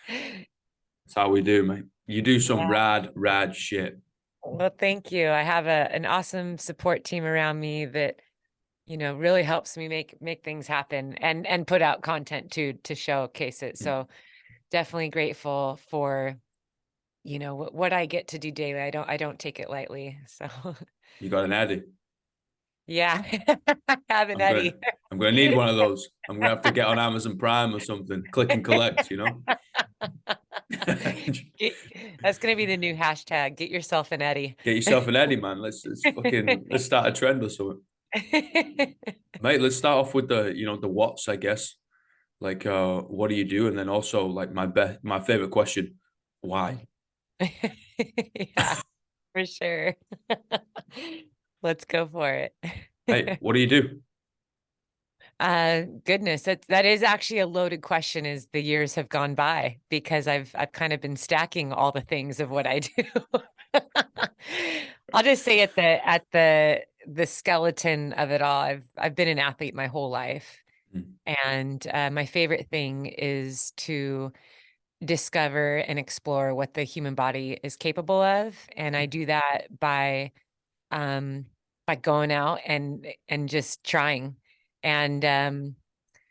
That's how we do, mate. You do some Yeah. rad shit. Well, thank you. I have an awesome support team around me that, really helps me make things happen and put out content too to showcase it. So definitely grateful for, what I get to do daily. I don't take it lightly. So You got an Eddie. yeah, I have an I'm gonna Eddie. I'm gonna need one of those. I'm gonna have to get on Amazon Prime or something. Click and collect, Get- That's gonna be the new hashtag. Get yourself an Eddie. Get yourself an Eddie, man. Let's start a trend or something. Mate, let's start off with the what's, I guess. Like what do you do? And then also like my favorite question, why? Yeah, for sure. Let's go for it. Hey, what do you do? Goodness, that is actually a loaded question as the years have gone by because I've kind of been stacking all the things of what I do. I'll just say at the skeleton of it all, I've been an athlete my whole life. Mm, And my favorite thing is to discover and explore what the human body is capable of. And I do that um, by going out and just trying. And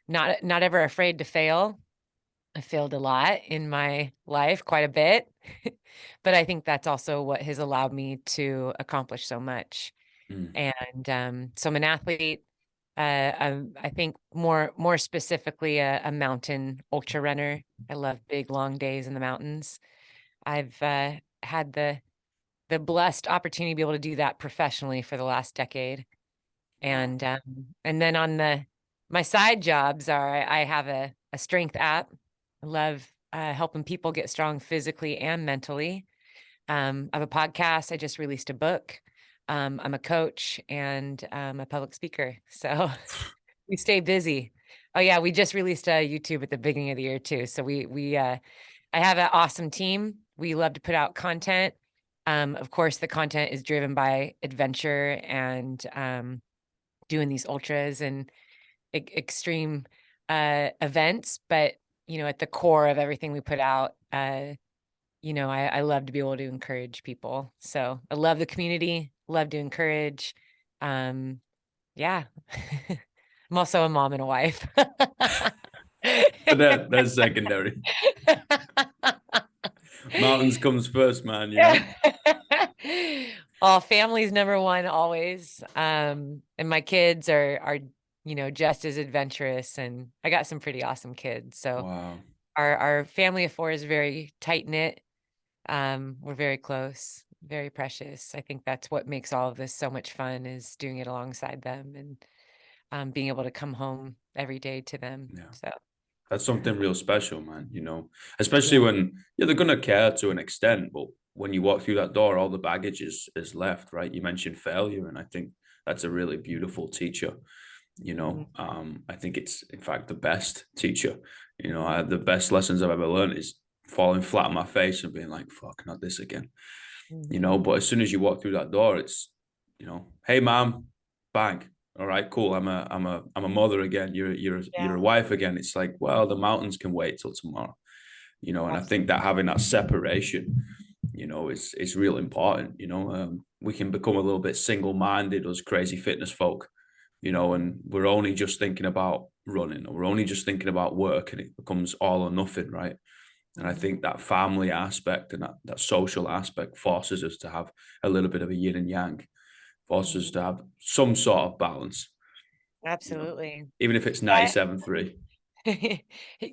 not ever afraid to fail. I failed a lot in my life, quite a bit, but I think that's also what has allowed me to accomplish so much. mm. And so I'm an athlete. I think more specifically a mountain ultra runner. I love big long days in the mountains. I've had the blessed opportunity to be able to do that professionally for the last decade. Wow. And then on my side jobs are I have a strength app. I love helping people get strong physically and mentally. I have a podcast. I just released a book. I'm a coach and a public speaker. So we stay busy. Oh yeah, we just released a YouTube at the beginning of the year too. So I have an awesome team. We love to put out content. Of course, the content is driven by adventure and doing these ultras and extreme events. But at the core of everything we put out, I love to be able to encourage people. So I love the community, love to encourage. Um, yeah. I'm also a mom and a wife. But that's secondary. Mountains comes first, man, Yeah. Well, family's number one always. And my kids are, just as adventurous and I got some pretty awesome kids. So Wow. our family of four is very tight knit. We're very close, very precious. I think that's what makes all of this so much fun is doing it alongside them and being able to come home every day to them. Yeah. So That's something real special, man, especially yeah, when, yeah, they're gonna care to an extent, but when you walk through that door, all the baggage is left, right? You mentioned failure, and I think that's a really beautiful teacher. mhm, I think it's in fact the best teacher. The best lessons I've ever learned is falling flat on my face and being like, fuck, not this again. mhm. But as soon as you walk through that door, it's, hey mom, bang. All right, cool. I'm a mother again. You're a Yeah, wife again. It's like, well, the mountains can wait till tomorrow. And I think that absolutely. having that separation, is real important. We can become a little bit single-minded as crazy fitness folk, and we're only just thinking about running, or we're only just thinking about work, and it becomes all or nothing, right? And I Mhm. think that family aspect and that social aspect forces us to have a little bit of a yin and yang, forces us Mhm. to have some sort of balance, you know, Absolutely. even if it's Yeah. 97.3.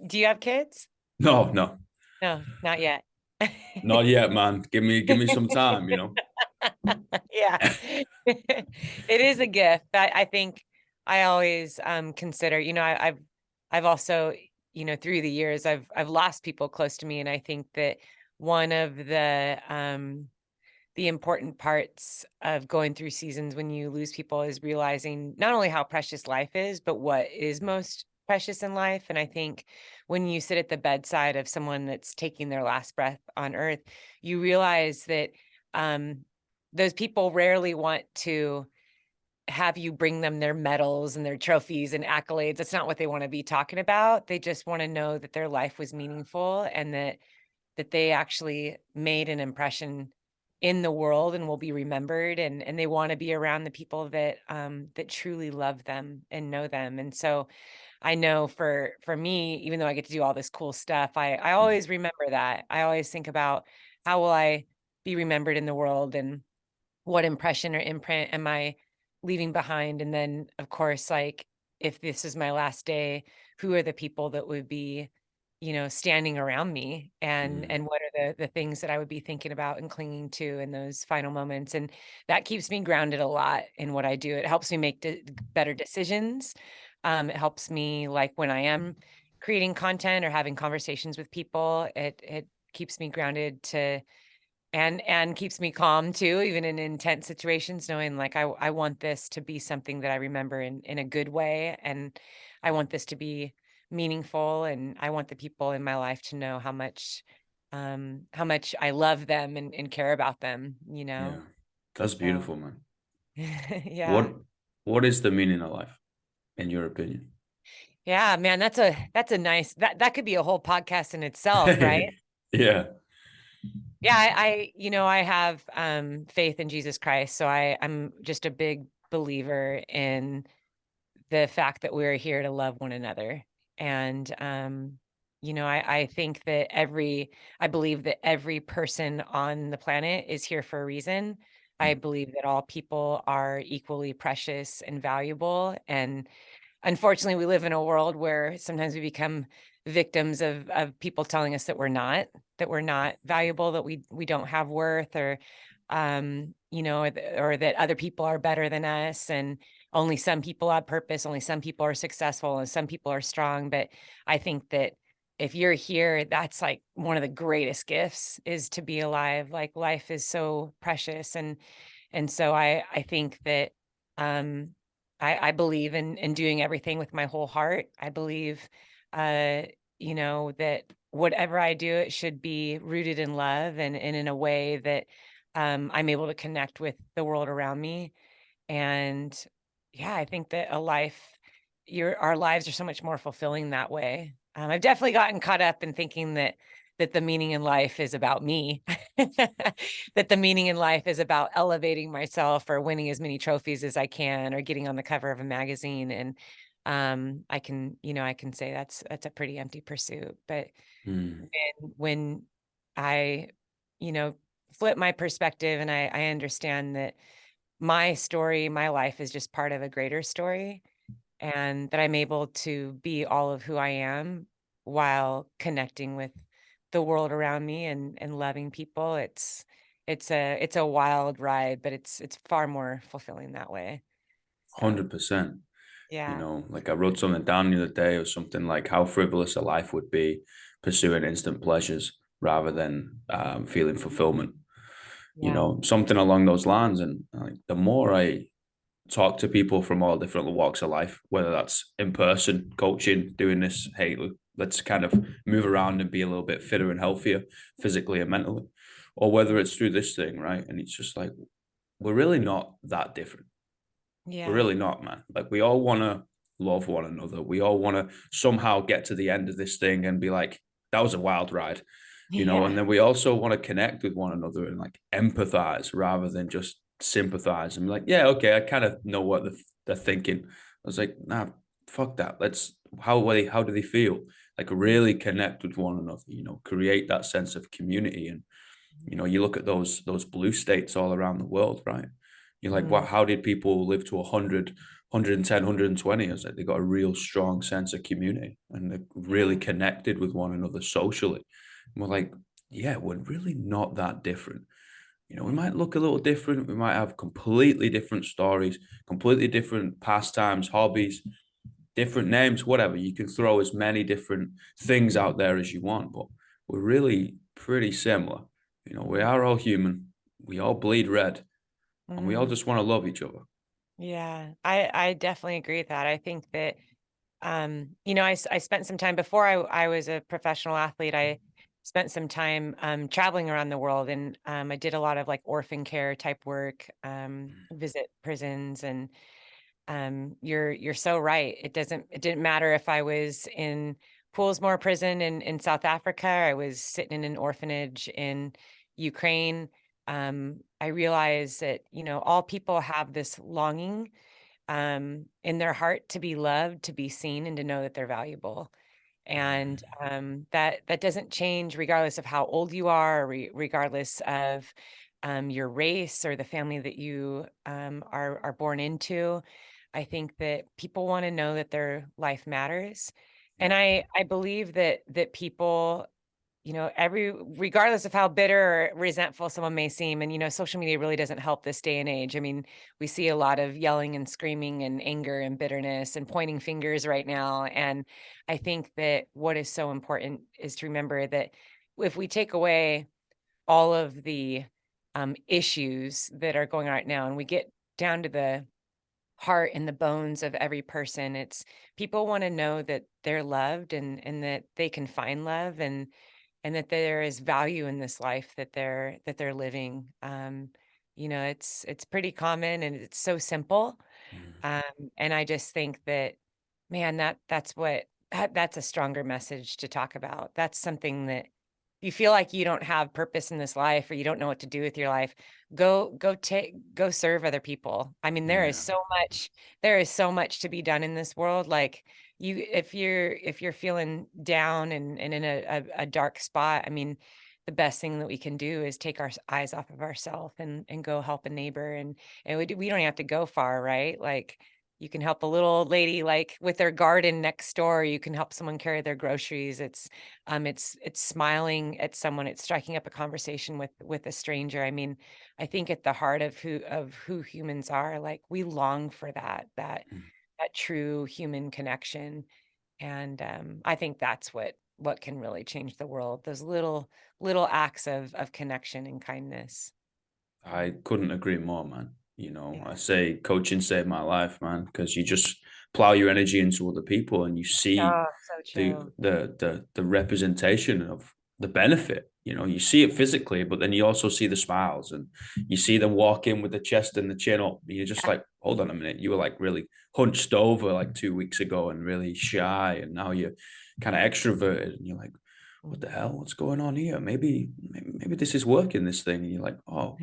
Do you have kids? No, no, No, not yet. not yet, man. Give me some time. Yeah. It is a gift. I think I always consider, I've also, through the years I've lost people close to me and I think that one of the important parts of going through seasons when you lose people is realizing not only how precious life is, but what is most precious in life. And I think when you sit at the bedside of someone that's taking their last breath on earth, you realize that um, those people rarely want to have you bring them their medals and their trophies and accolades. That's not what they want to be talking about. They just want to know that their life was meaningful, and that they actually made an impression in the world and will be remembered, and they want to be around the people that that truly love them and know them. And so I know for me, even though I get to do all this cool stuff, I always remember that. I always think about, how will I be remembered in the world, and what impression or imprint am I leaving behind? And then, of course, like, if this is my last day, who are the people that would be, standing around me, Mm. and what are the things that I would be thinking about and clinging to in those final moments? And that keeps me grounded a lot in what I do. It helps me make better decisions. It helps me, like, when I am creating content or having conversations with people, it keeps me grounded to, and keeps me calm too, even in intense situations, knowing, like, I want this to be something that I remember in a good way, and I want this to be meaningful, and I want the people in my life to know how much I love them, and care about them, Yeah, that's So beautiful, man. yeah. What what is the meaning of life, in your opinion? Yeah, man, that's a nice, that could be a whole podcast in itself, right? Yeah. Yeah, I have faith in Jesus Christ, so I'm just a big believer in the fact that we're here to love one another. And I think that I believe that every person on the planet is here for a reason. I Mm. believe that all people are equally precious and valuable, and unfortunately, we live in a world where sometimes we become victims of people telling us that we're not valuable, that we don't have worth, or or that other people are better than us, and only some people have purpose, only some people are successful, and some people are strong. But I think that if you're here, that's like one of the greatest gifts, is to be alive. Like, life is so precious, and so I think that um I believe in doing everything with my whole heart. I believe, uh, that whatever I do, it should be rooted in love, and in a way that I'm able to connect with the world around me. And yeah, I think that our lives are so much more fulfilling that way. I've definitely gotten caught up in thinking that the meaning in life is about me, that the meaning in life is about elevating myself, or winning as many trophies as I can, or getting on the cover of a magazine. And I can say that's a pretty empty pursuit. But Mm. when I, you know, flip my perspective, and I understand that my story, my life is just part of a greater story, and that I'm able to be all of who I am while connecting with the world around me, and loving people. It's a wild ride, but it's far more fulfilling that way. So 100%. You yeah. know, like I wrote something down the other day, or something like how frivolous a life would be pursuing instant pleasures rather than feeling fulfillment. You Yeah. know, something along those lines. And like the more I talk to people from all different walks of life, whether that's in person, coaching, doing this, hey, let's kind of move around and be a little bit fitter and healthier physically and mentally, or whether it's through this thing, right? And it's just like, we're really not that different. We're Yeah. really not, man. Like, we all want to love one another. We all want to somehow get to the end of this thing and be like, that was a wild ride, you know? And Yeah. then we also want to connect with one another and like empathize rather than just sympathize and be like, yeah, okay, I kind of know what they're thinking. I was like, nah, fuck that. How do they feel? Like, really connect with one another, you know, create that sense of community. And you know, you look at those blue states all around the world, right? You're like, Mm, what? How did people live to 100, 110, 120? It's like they got a real strong sense of community and they're really yeah. connected with one another socially. And we're like, yeah, we're really not that different. You know, we might look a little different. We might have completely different stories, completely different pastimes, hobbies, different names, whatever. You can throw as many different things out there as you want, but we're really pretty similar. You know, we Mm, are all human. We all bleed red, and we all mm. just want to love each other. Yeah, I definitely agree with that. I think that I spent some time before I was a professional athlete. spent some time traveling around the world, and I did a lot of like orphan care type work, visit prisons, and you're so right. It didn't matter if I was in Poolsmore prison in South Africa, I was sitting in an orphanage in Ukraine. I realized that, all people have this longing in their heart to be loved, to be seen, and to know that they're valuable. And that doesn't change regardless of how old you are, or regardless of your race or the family that you are born into. I think that people want to know that their life matters, and Yeah. I believe that people, regardless of how bitter or resentful someone may seem, and social media really doesn't help this day and age. I mean, we see a lot of yelling and screaming and anger and bitterness and pointing fingers right now. And I think that what is so important is to remember that if we take away all of the issues that are going on right now, and we get down to the heart and the bones of every person, it's people want to know that they're loved, and that they can find love, and that there is value in this life that they're living. It's pretty common, and it's so simple. Mm. Um, and I just think that, man, that's a stronger message to talk about. That's something that you feel like you don't have purpose in this life, or you don't know what to do with your life. Go serve other people. I mean, Yeah. there is so much to be done in this world. Like, if you're feeling down and in a dark spot, I mean, the best thing that we can do is take our eyes off of ourselves and go help a neighbor. And we don't have to go far, right? Like, you can help a little old lady like with their garden next door. You can help someone carry their groceries. It's smiling at someone. It's striking up a conversation with a stranger. I mean, I think at the heart of who humans are, like, we long for Mm. that true human connection. And I think that's what can really change the world. Those little acts of connection and kindness. I couldn't agree more, man. Yeah. I say coaching saved my life, man, because you just plow your energy into other people and you see Oh, so the true. the representation of the benefit. You see it physically, but then you also see the smiles and you see them walk in with the chest and the chin up. You're just like, hold on a minute, you were like really hunched over like 2 weeks ago and really shy, and now you're kind of extroverted, and you're like, what the Mhm. hell? What's going on here? Maybe this is working. This thing. And you're like, oh.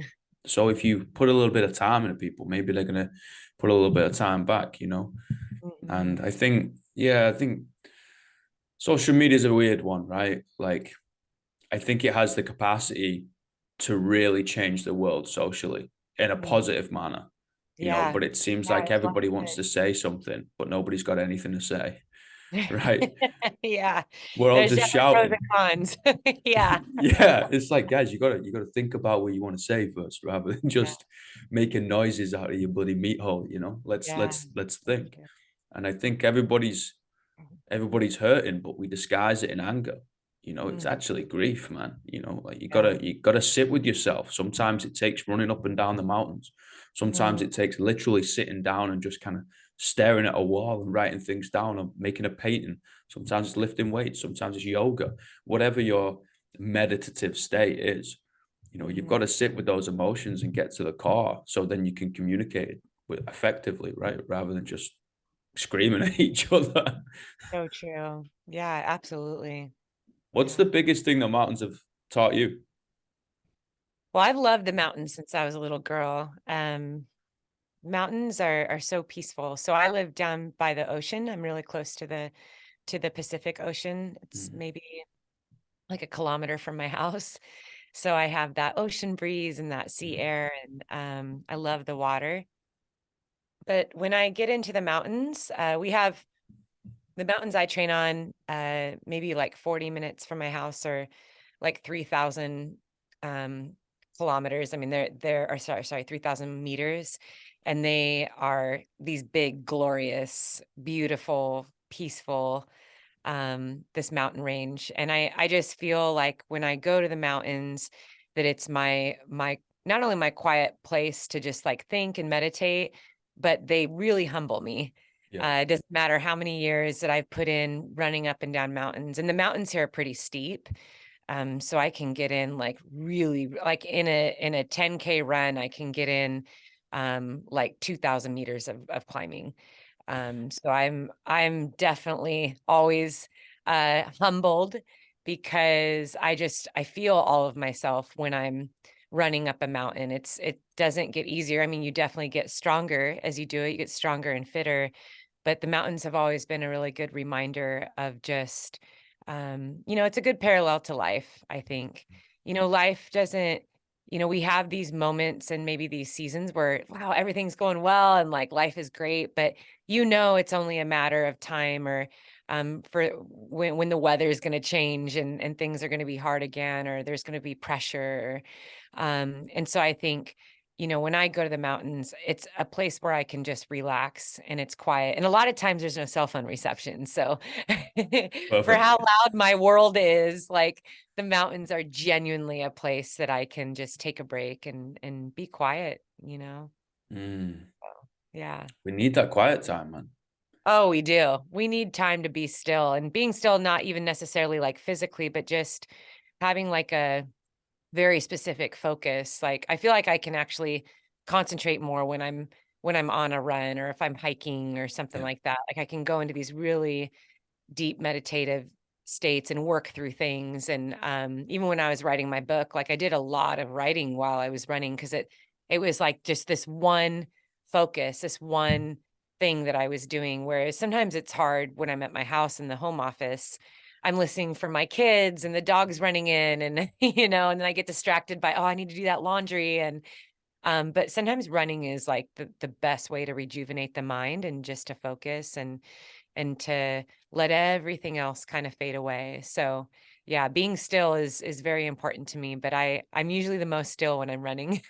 So if you put a little bit of time into people, maybe they're gonna put a little bit of time back. And Mhm. I think social media is a weird one, right? Like, I think it has the capacity to really change the world socially in a Mhm. positive manner. Yeah. But it seems Yeah, like there's a lot everybody of wants good. to say something, but nobody's got anything to say, right? Yeah, We're all there's just definitely pros shouting. and cons. Yeah. Yeah, it's like, guys, you gotta think about what you want to say first, rather than Yeah, just making noises out of your bloody meat hole. Let's yeah, let's let's so think. true. And I think everybody's hurting, but we disguise it in anger. It's Mm, actually grief, man. Like, you yeah. gotta you gotta sit with yourself. Sometimes it takes running up and down the mountains. Sometimes Mm, it takes literally sitting down and just kind of staring at a wall and writing things down or making a painting. Sometimes it's lifting weights. Sometimes it's yoga. Whatever your meditative state is, you've mhm. got to sit with those emotions and get to the core, so then you can communicate with effectively, right? Rather than just screaming at each other. So true. Yeah, absolutely. What's Yeah. the biggest thing the mountains have taught you? Well, I've loved the mountains since I was a little girl. Mountains are so peaceful. So I live down by the ocean. I'm really close to the Pacific Ocean. It's Mm, maybe like a kilometer from my house. So I have that ocean breeze and that sea mm, air, and I love the water. But when I get into the mountains, we have the mountains I train on, maybe like 40 minutes from my house, or like 3,000 um, kilometers. I mean, they're, or sorry, 3,000 meters. And they are these big, glorious, beautiful, peaceful, this mountain range. And I just feel like when I go to the mountains, that it's my not only my quiet place to just like think and meditate, but they really humble me. yeah. It doesn't matter how many years that I've put in running up and down mountains, and the mountains here are pretty steep. So I can get in like really like in a 10K run, I can get in like 2,000 meters of climbing. So I'm definitely always humbled because I feel all of myself when I'm running up a mountain. It doesn't get easier. I mean, you definitely get stronger as you do it. You get stronger and fitter, but the mountains have always been a really good reminder of just it's a good parallel to life, I think. Life doesn't, we have these moments and maybe these seasons where, wow, everything's going well and like life is great, but it's only a matter of time or for when the weather is going to change and things are going to be hard again, or there's going to be pressure. And so I think, when I go to the mountains, it's a place where I can just relax and it's quiet. And a lot of times there's no cell phone reception. So for Perfect. how loud my world is, like the mountains are genuinely a place that I can just take a break and be quiet. Mm. Yeah. We need that quiet time, man. Oh, we do. We need time to be still, and being still, not even necessarily like physically, but just having like a very specific focus. Like I feel like I can actually concentrate more when I'm on a run or if I'm hiking or something Yeah. like that. Like I can go into these really deep meditative states and work through things. And even when I was writing my book, like I did a lot of writing while I was running because it was like just this one focus, this one thing that I was doing. Whereas sometimes it's hard when I'm at my house in the home office. I'm listening for my kids and the dog's running in and and then I get distracted by, oh, I need to do that laundry. And but sometimes running is like the best way to rejuvenate the mind and just to focus and to let everything else kind of fade away. So yeah, being still is very important to me, but I'm usually the most still when I'm running.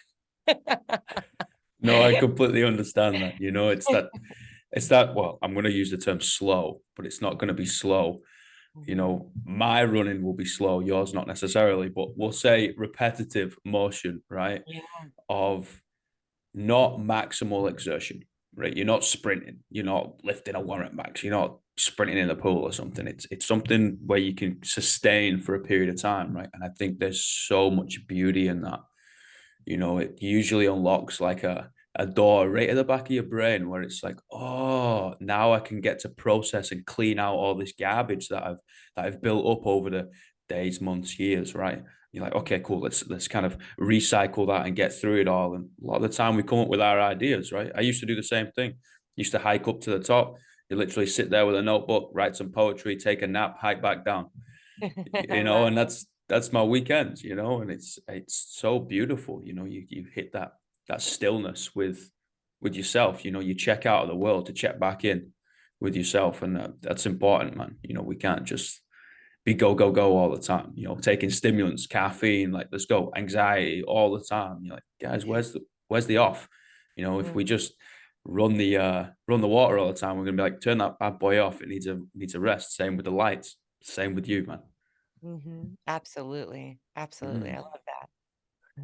No, I completely understand that. It's that, well, I'm going to use the term slow, but it's not going to be slow. Mhm. My running will be slow, yours not necessarily, but we'll say repetitive motion, right? Yeah. Of not maximal exertion, right? You're not sprinting, you're not lifting a warrant max, you're not sprinting in the pool or something. It's something where you can sustain for a period of time, right? And I think there's so much beauty in that. It usually unlocks like a door right at the back of your brain where it's like, oh, now I can get to process and clean out all this garbage that I've built up over the days, months, years, right? You're like, okay, cool, let's kind of recycle that and get through it all. And a lot of the time we come up with our ideas, right? I used to do the same thing. Used to hike up to the top. You literally sit there with a notebook, write some poetry, take a nap, hike back down. I love And that's my weekends, and it's so beautiful. You hit that stillness with yourself. You check out of the world to check back in with yourself, and that's important, man. We can't just be go go go all the time. Taking stimulants, caffeine, like let's go, anxiety all the time. You're like, guys, yeah. where's the off? If we Mhm. just run the water all the time, we're gonna be like, turn that bad boy off. It needs a rest. Same with the lights. Same with you, man. Mhm. Absolutely. Absolutely. I Mm, love that.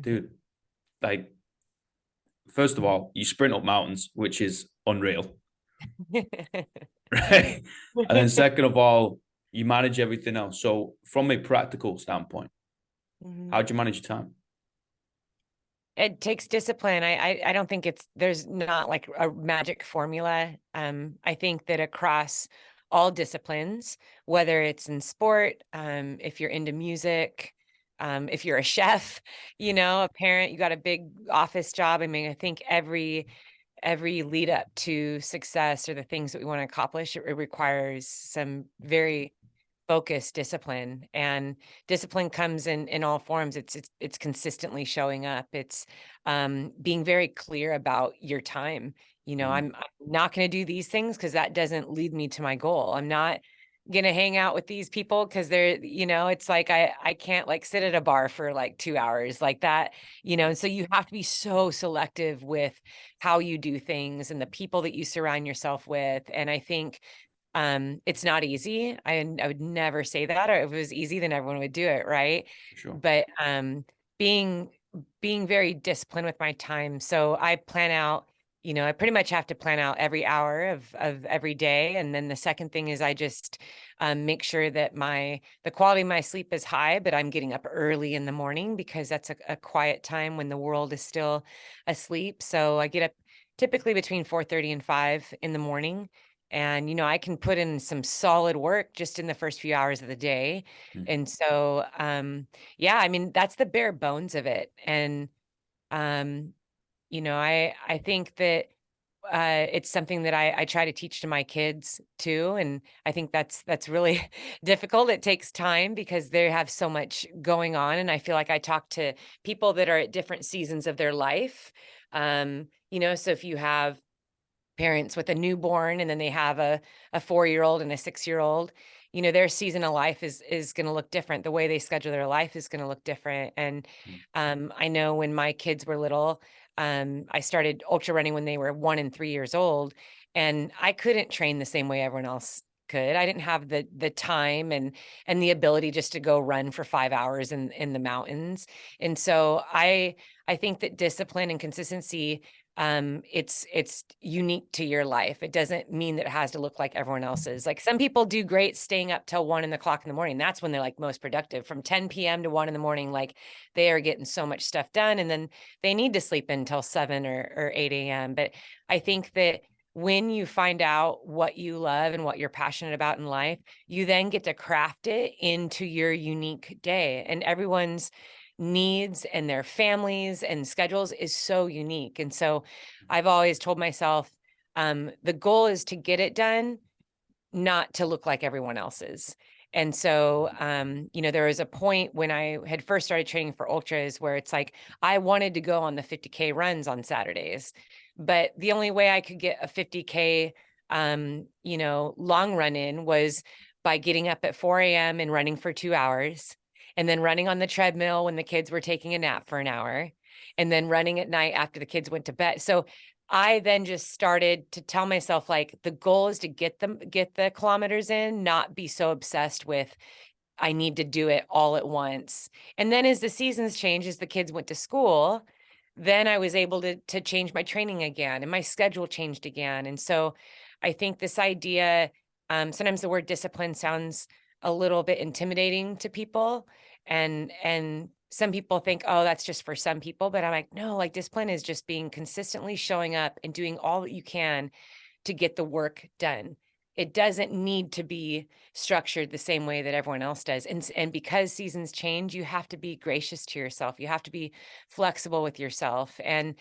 dude, like, first of all, you sprint up mountains, which is unreal, right? And then second of all, you manage everything else. So from a practical standpoint, Mhm. how do you manage your time? It takes discipline. I don't think there's not like a magic formula. I think that across all disciplines, whether it's in sport, if you're into music, if you're a chef, a parent, you got a big office job. I mean, I think every lead up to success or the things that we want to accomplish, it requires some very focus, discipline, and discipline comes in all forms. It's consistently showing up. It's being very clear about your time. Mm, I'm not going to do these things because that doesn't lead me to my goal. I'm not going to hang out with these people because it's like I can't like sit at a bar for like 2 hours like that. And so you have to be so selective with how you do things and the people that you surround yourself with. And I think it's not easy. I would never say that, or if it was easy, then everyone would do it, right? for sure. But being being very disciplined with my time. So I plan out I pretty much have to plan out every hour of every day. And then the second thing is I just make sure that the quality of my sleep is high, but I'm getting up early in the morning because that's a quiet time when the world is still asleep. So I get up typically between 4:30 and 5 in the morning. And, I can put in some solid work just in the first few hours of the day. Mm. And so, yeah, I mean, that's the bare bones of it. And, um, I think that it's something that I try to teach to my kids too, and I think that's really difficult. It takes time because they have so much going on, and I feel like I talk to people that are at different seasons of their life. So if you have parents with a newborn and then they have a 4-year-old and a 6-year-old, their season of life is going to look different. The way they schedule their life is going to look different. And Mm. I know when my kids were little, I started ultra running when they were 1 and 3 years old, and I couldn't train the same way everyone else could. I didn't have the time and the ability just to go run for 5 hours in the mountains. And so I think that discipline and consistency, it's unique to your life. It doesn't mean that it has to look like everyone else's. Like, some people do great staying up till 1 o'clock in the morning. That's when they're like most productive. From 10 p.m. to 1 in the morning, like, they are getting so much stuff done, and then they need to sleep until 7 or 8 a.m. But I think that when you find out what you love and what you're passionate about in life, you then get to craft it into your unique day. And everyone's needs and their families and schedules is so unique. And so I've always told myself, the goal is to get it done, not to look like everyone else's. And so, there was a point when I had first started training for ultras where it's like I wanted to go on the 50K runs on Saturdays, but the only way I could get a 50K, long run in was by getting up at 4 a.m. and running for 2 hours, and then running on the treadmill when the kids were taking a nap for an hour, and then running at night after the kids went to bed. So I then just started to tell myself, like, the goal is to get the kilometers in, not be so obsessed with I need to do it all at once. And then as the seasons changed, as the kids went to school, then I was able to change my training again, and my schedule changed again. And so I think this idea, sometimes the word discipline sounds a little bit intimidating to people. And some people think, oh, that's just for some people. But I'm like, no, like, discipline is just being consistently showing up and doing all that you can to get the work done. It doesn't need to be structured the same way that everyone else does. And because seasons change, you have to be gracious to yourself. You have to be flexible with yourself. And,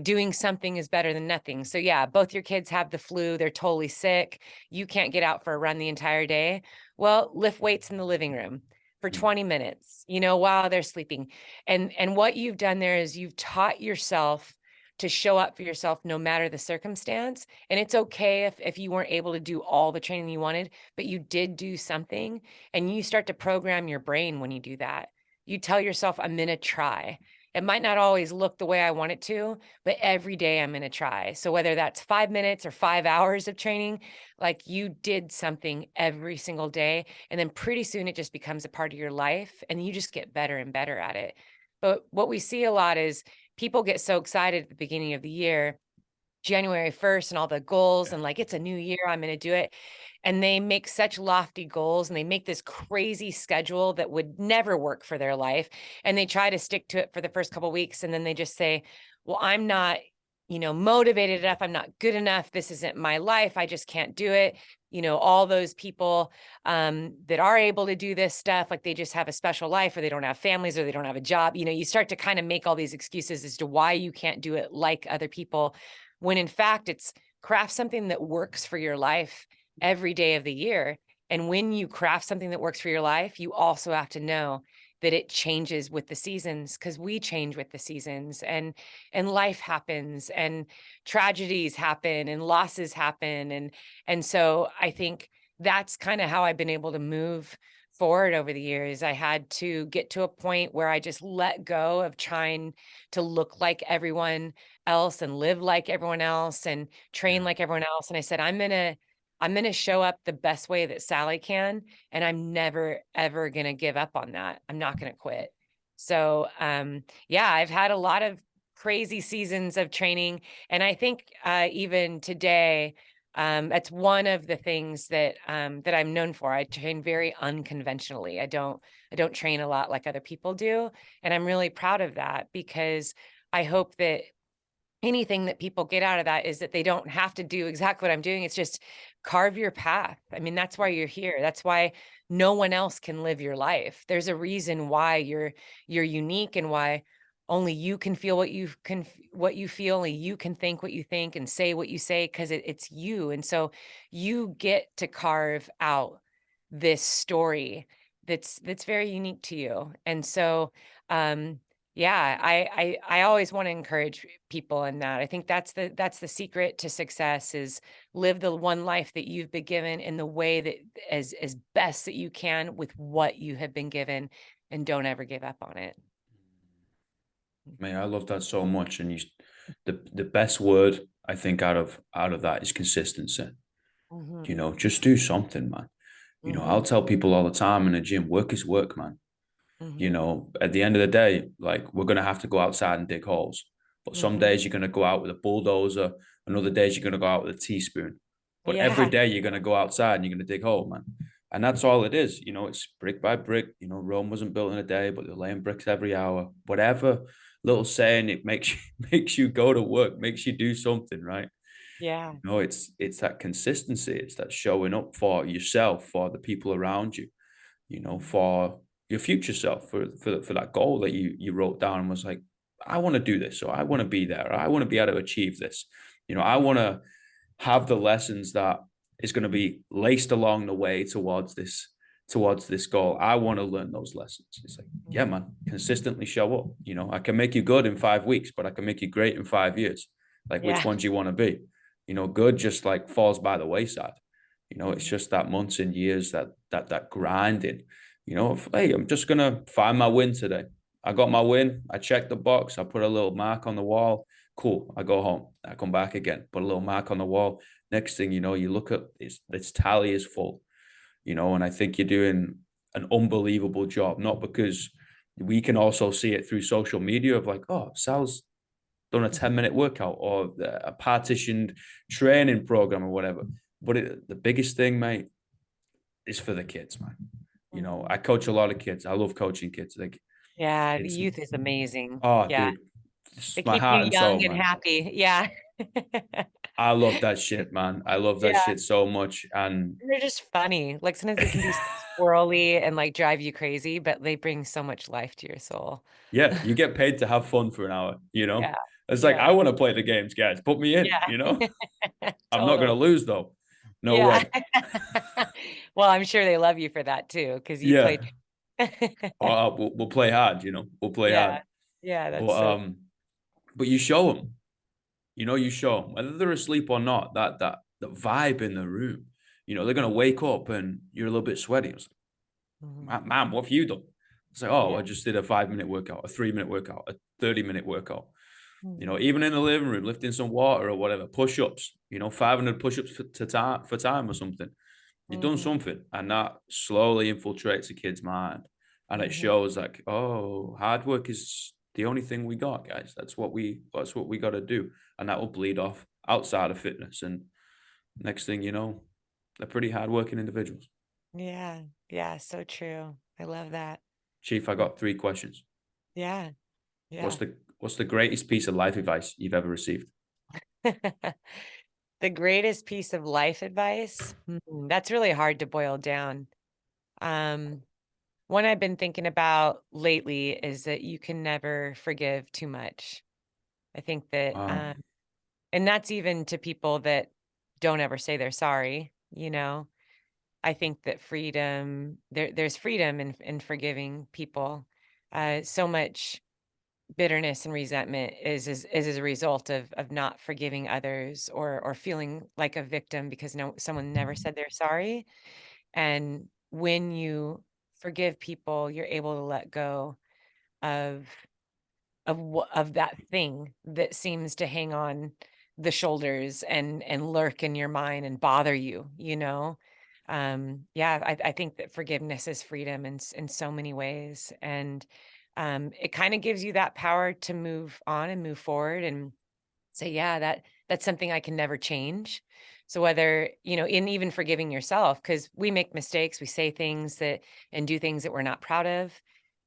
doing something is better than nothing. So yeah, both your kids have the flu, they're totally sick. You can't get out for a run the entire day. Well, lift weights in the living room for Mm. 20 minutes, while they're sleeping. And what you've done there is you've taught yourself to show up for yourself no matter the circumstance. And it's okay if you weren't able to do all the training you wanted, but you did do something, and you start to program your brain when you do that. You tell yourself, I'm going to try. It might not always look the way I want it to, but every day I'm going to try. So whether that's 5 minutes or 5 hours of training, like, you did something every single day. And then pretty soon it just becomes a part of your life, and you just get better and better at it. But what we see a lot is people get so excited at the beginning of the year, January 1st, and all the goals, Yeah. and like, it's a new year, I'm going to do it. And they make such lofty goals, and they make this crazy schedule that would never work for their life. And they try to stick to it for the first couple of weeks. And then they just say, well, I'm not, motivated enough. I'm not good enough. This isn't my life. I just can't do it. All those people that are able to do this stuff, like, they just have a special life, or they don't have families, or they don't have a job. You start to kind of make all these excuses as to why you can't do it like other people, when in fact it's craft something that works for your life every day of the year. And when you craft something that works for your life, you also have to know that it changes with the seasons, because we change with the seasons, and life happens, and tragedies happen, and losses happen. And so I think that's kind of how I've been able to move forward over the years. I had to get to a point where I just let go of trying to look like everyone else and live like everyone else and train Yeah. like everyone else. And I said, I'm going to show up the best way that Sally can, and I'm never ever going to give up on that. I'm not going to quit. So, yeah, I've had a lot of crazy seasons of training. And I think even today, that's one of the things that that I'm known for. I train very unconventionally. I don't train a lot like other people do, and I'm really proud of that because I hope that anything that people get out of that is that they don't have to do exactly what I'm doing. It's just carve your path. I mean, that's why you're here. That's why no one else can live your life. There's a reason why you're unique and why only you can feel what you feel, only you can think what you think and say what you say because it's you. And so you get to carve out this story that's very unique to you. And so um yeah, I always want to encourage people in that. I think that's the secret to success is live the one life that you've been given in the way that as best that you can with what you have been given and don't ever give up on it. Man, I love that so much. And the best word I think out of that is consistency. Mhm. Just do something, man. I'll Mhm. tell people all the time in the gym, work is work, man. Mhm. At the end of the day, like we're gonna have to go outside and dig holes. But some Mhm. days you're gonna go out with a bulldozer, and other days you're gonna go out with a teaspoon. But every Yeah. day you're gonna go outside and you're gonna dig hole, man. And that's all it is. It's brick by brick. Rome wasn't built in a day, but they're laying bricks every hour. Whatever little saying it makes you makes you go to work, makes you do something, right? Yeah. It's that consistency, it's that showing up for yourself, for the people around you, Mhm. for your future self, for that goal that you wrote down and was like, I want to do this, or I want to be there, or I want to be able to achieve this. I want to have the lessons that is going to be laced along the way towards this goal. I want to learn those lessons. It's like, yeah, Mhm. man, consistently show up. I can make you good in 5 weeks, but I can make you great in 5 years. Like, which Yeah. ones you want to be? Good just like falls by the wayside. It's Mhm. just that months and years that grinding. Hey, I'm just gonna find my win today. I got my win. I checked the box. I put a little mark on the wall. Cool. I go home. I come back again. Put a little mark on the wall. Next thing you know, you look at this tally is full. And I think you're doing an unbelievable job. Not because we can also see it through social media of like, oh, Sal's done a Mhm. 10-minute workout or a partitioned training program or whatever. But the biggest thing, mate, is for the kids, man. Mhm. I coach a lot of kids. I love coaching kids. Like Yeah, the it's youth is amazing. oh, Yeah. dude, it's They my keep you heart and soul, young and man. happy. Yeah. I love that shit, man. I love that Yeah. shit so much. And They're just funny. Like, sometimes they can be so squirrely and, like, drive you crazy, but they bring so much life to your soul. yeah, you get paid to have fun for an hour. Yeah. It's like I Yeah. want to play the games, guys. Put me in, Yeah. I'm not gonna Totally. lose though. No Yeah. way. Well, I'm sure they love you for that too, because you played. Yeah. We'll play hard. We'll play hard. Yeah. Yeah, But that's so. you show them. You show them whether they're asleep or not. That vibe in the room. They're gonna wake up and you're a little bit sweaty. It's Mhm. like, man, what have you done? It's like, oh, Yeah. I just did a 5-minute workout, a 3-minute workout, a 30-minute workout. Mhm. Even in the living room, lifting some water or whatever, push-ups. 500 push-ups for time or something. You've done Mhm. something, and that slowly infiltrates a kid's mind, and it Mhm. shows like, oh, hard work is the only thing we got, guys. That's what we got to do, and that will bleed off outside of fitness. And next thing you know, they're pretty hardworking individuals. Yeah. Yeah, so true. I love that. Chief, I Mm. got 3 questions. Yeah. What's Yeah. the what's the greatest piece of life advice you've ever received? The greatest piece of life advice? That's really hard to boil down. Um, One I've been thinking about lately is that you can never forgive too much. I think that, Wow. and that's even to people that don't ever say they're sorry, you know? I think that there's freedom in forgiving people. So much bitterness and resentment is as a result of not forgiving others or feeling like a victim because someone never said they're sorry. And when you forgive people, you're able to let go of of that thing that seems to hang on the shoulders and lurk in your mind and bother you, you know? Yeah, I think that forgiveness is freedom in so many ways. And it kind of gives you that power to move on and move forward and say, yeah, that's something I can never change. So whether, in even forgiving yourself, because we make mistakes, we say things that and do things that we're not proud of.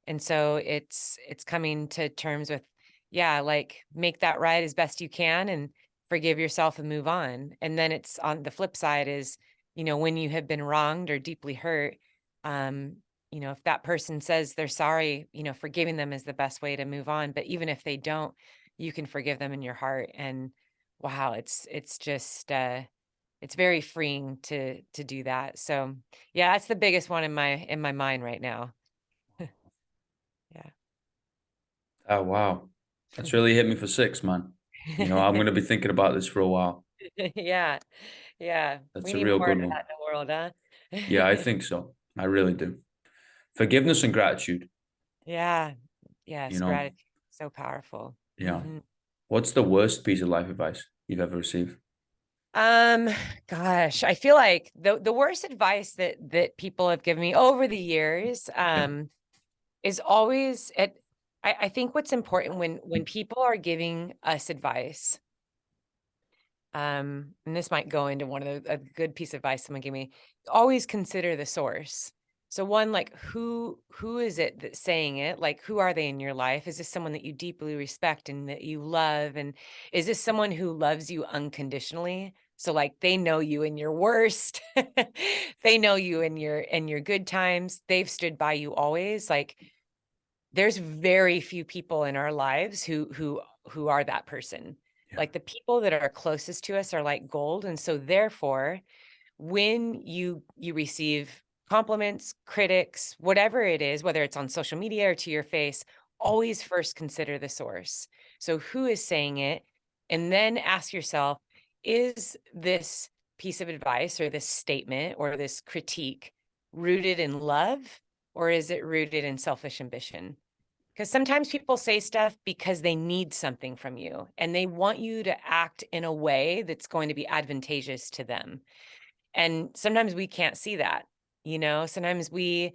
And so it's coming to terms with, yeah, like make that right as best you can and forgive yourself and move on. And then it's on the flip side is, when you have been wronged or deeply hurt, um, if that person says they're sorry, forgiving them is the best way to move on. But even if they don't, you can forgive them in your heart. And wow, it's just it's very freeing to do that. So yeah, that's the biggest one in my mind right now. Yeah. Oh, wow. That's really hit me for six, man. I'm going to be thinking about this for a while. Yeah. Yeah. We That's a need real more good of one. that in the world, Yeah, I huh? think so. I really do. Forgiveness and gratitude, Yeah. you Yes, know, gratitude. So powerful. yeah. Mhm. What's the worst piece of life advice you've ever received? Um, Gosh, I feel like the worst advice that people have given me over the years, Yeah. is always at I think what's important when people are giving us advice, and this might go into one of a good piece of advice someone gave me, always consider the source. So one, like who is it that's saying it? Like who are they in your life? Is this someone that you deeply respect and that you love? And is this someone who loves you unconditionally? So like they know you in your worst. They know you in your good times. They've stood by you always. Like there's very few people in our lives who are that person. Yeah. Like the people that are closest to us are like gold, and so therefore, when you receive compliments, critics, whatever it is, whether it's on social media or to your face, always first consider the source. So who is saying it? And then ask yourself, is this piece of advice or this statement or this critique rooted in love or is it rooted in selfish ambition? Because sometimes people say stuff because they need something from you and they want you to act in a way that's going to be advantageous to them. And sometimes we can't see that, sometimes we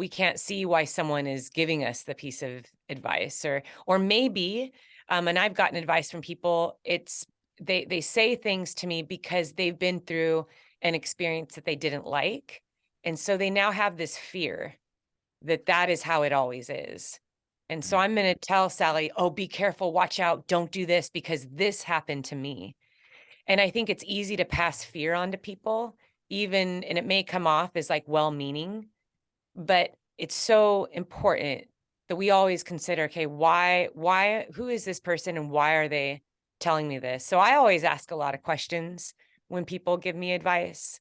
can't see why someone is giving us the piece of advice or maybe, and I've gotten advice from people, it's they say things to me because they've been through an experience that they didn't like. And so they now have this fear that that is how it always is. And so Mm. I'm going to tell Sally, oh, be careful, watch out, don't do this because this happened to me. And I think it's easy to pass fear on to people, even, and it may come off as like well meaning, but it's so important that we always consider, okay, who is this person and why are they telling me this? So I always ask a lot of questions when people give me advice.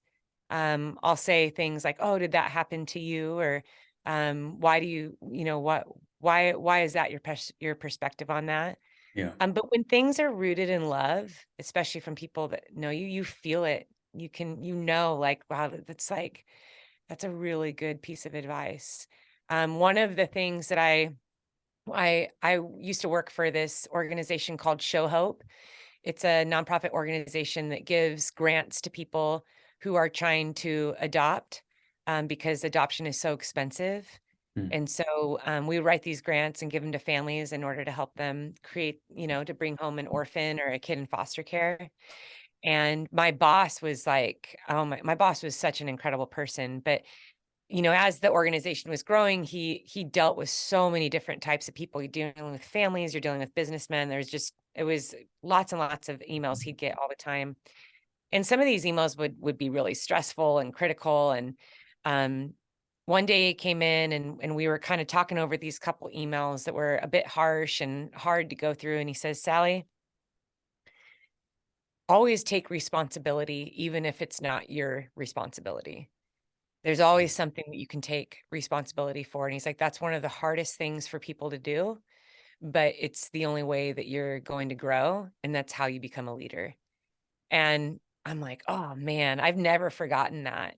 I'll say things like, oh, did that happen to you? Or why do why is that your perspective on that? Yeah. But when things are rooted in love, especially from people that know you, you feel it. Like, wow, that's a really good piece of advice. One of the things that I used to work for this organization called Show Hope. It's a nonprofit organization that gives grants to people who are trying to adopt, because adoption is so expensive. Mm. And so we write these grants and give them to families in order to help them create, to bring home an orphan or a kid in foster care. And my boss was like, oh my boss was such an incredible person. But as the organization was growing, he dealt with so many different types of people. You're dealing with families, you're dealing with businessmen. It was lots and lots of emails he'd get all the time. And some of these emails would be really stressful and critical. And um, one day he came in and we were kind of talking over these couple emails that were a bit harsh and hard to go through. And he says, Sally, always take responsibility, even if it's not your responsibility. There's always something that you can take responsibility for. And he's like, that's one of the hardest things for people to do, but it's the only way that you're going to grow. And that's how you become a leader. And I'm like, oh man, I've never forgotten that.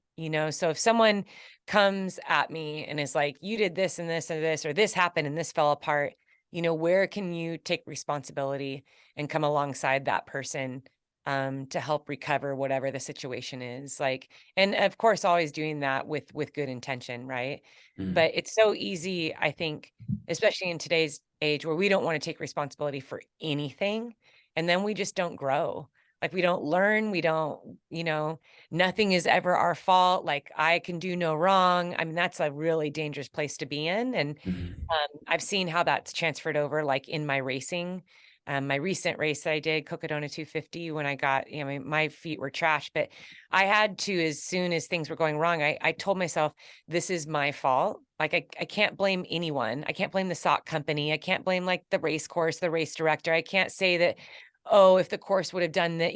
So if someone comes at me and is like, you did this and this and this, or this happened and this fell apart, where can you take responsibility and come alongside that person, to help recover whatever the situation is like, and of course, always doing that with good intention, right? Mm. But it's so easy, I think, especially in today's age where we don't want to take responsibility for anything. And then we just don't grow. Like we don't learn, we don't, nothing is ever our fault. Like I can do no wrong. I mean, that's a really dangerous place to be in. And Mhm. I've seen how that's transferred over, like in my racing. My recent race that I did, Cocodona 250, when I got, my feet were trash, but I had to, as soon as things were going wrong, I told myself, this is my fault. Like, I can't blame anyone. I can't blame the sock company. I can't blame like the race course, the race director. I can't say that, oh, if the course would have done that,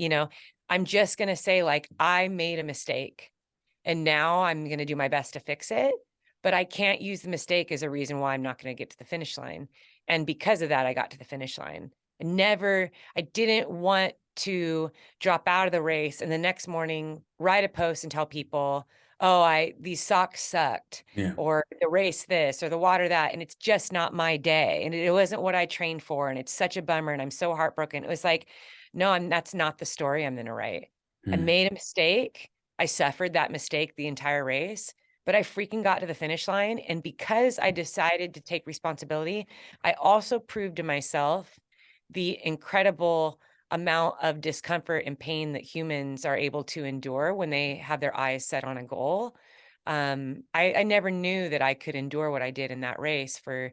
I'm just going to say, like, I made a mistake and now I'm going to do my best to fix it. But I can't use the mistake as a reason why I'm not going to get to the finish line. And because of that, I got to the finish line. I didn't want to drop out of the race and the next morning write a post and tell people, oh, these socks sucked, Yeah. or the race this, or the water that, and it's just not my day. And it wasn't what I trained for. And it's such a bummer. And I'm so heartbroken. It was like, no, that's not the story I'm going to write. I Mm. made a mistake. I suffered that mistake the entire race, but I freaking got to the finish line. And because I decided to take responsibility, I also proved to myself the incredible amount of discomfort and pain that humans are able to endure when they have their eyes set on a goal. I never knew that I could endure what I did in that race for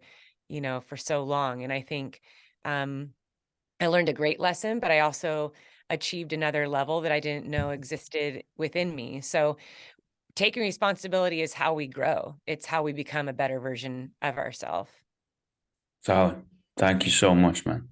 so long. And I think I learned a great lesson, but I also achieved another level that I didn't know existed within me. So taking responsibility is how we grow. It's how we become a better version of ourselves. Sally, thank you so much, man.